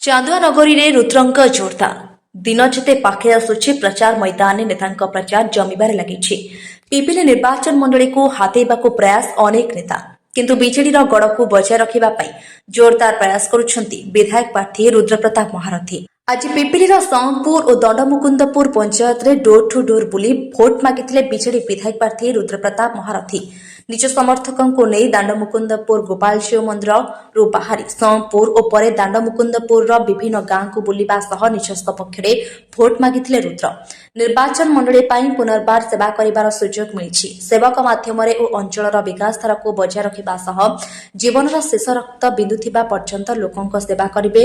चांदुआ नगरी रे रुद्रंक जोरदार दिन जेते पाखे आसुछि प्रचार मैदान नेतांक प्रचार जमीबार लगी पिपिली निर्वाचन मंडली को हाथेबाकू प्रयास अनेक नेता किंतु बीजेडीर गड़ को बजाय रखा जोरदार प्रयास करुछंती विधायक प्रार्थी रुद्रप्रताप महारथी। आज पिपिलीर संगपुर और दंडमुकुंदपुर पंचायत रे डोर टू डोर बुली भोट मागिथिले बीजेडी विधायक प्रार्थी रुद्रप्रताप महारथी। निज समर्थकों को नहीं दांडमुकुंदपुर गोपाल शिव मंदिर रु बाहरी संगपुर और परे दांडमुकुंदपुर विभिन्न गांव को बुलिबा सह निज सपक्षरे भोट मागिथिले रुद्र। निर्वाचन मंडली पाई पुनर्बार सेवा करिबार सुजोग मिलिछि। सेवक माध्यमरे ओ अंचलर विकास धारा को बजाय रखिबा सह जीवनर शेष रक्त बिंदु थिबा पर्यंत लोकंक सेवा करिबे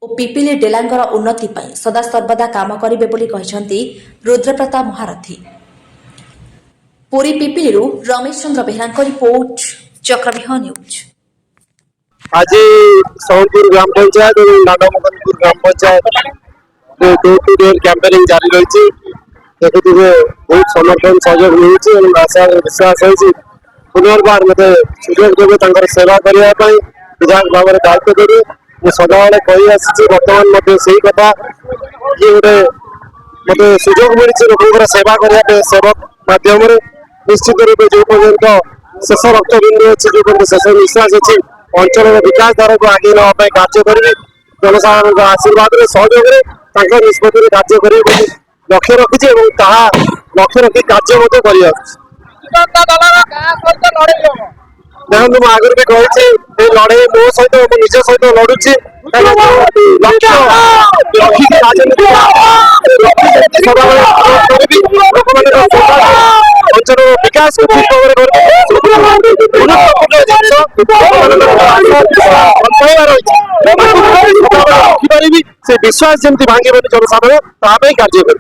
और पिपिली डेलांगर उन्नति पाई सदा सर्वदा काम करिबे बोली कहिसंती रुद्रप्रताप महारथी। Puri Pipili Ramesh Chandra Behera report Chakravyuh news. आज सोनपुर ग्राम पंचायत और दांडमुकुंदपुर ग्राम panchayat door to door campaigning जारी रही। देखुए बहुत समर्थन सहयोग मिलूँ आशा विश्वास हो पुनर्बार मत सुजोग देवे सेवा करने विधायक भाव में दायित्व देवी मुझे सदाबले कही आसी बर्तमान से कथा ये गोटे मत सुजोग मिली लोक सेवा करने सेवक मध्यम निश्चित रूप जो पर्यटन शेष रक्तबिंदु अच्छी जो पर्यटन शेष निश्वास अच्छी अंचल विकास धारा को आगे नापी कार्य करी जनसाधारण आशीर्वाद सहयोग निष्पत्ति कार्य करें लक्ष्य रखी लक्ष्य रखी कार्य कर देखो मुझे आगे भी कही लड़े मो सहित मो निज सहित लड़ुची लक्ष्य रखिक राजनीति अंचल विकास को ठीक भाव में से विश्वास जमी भांगे जनसाधारण कार्य कर।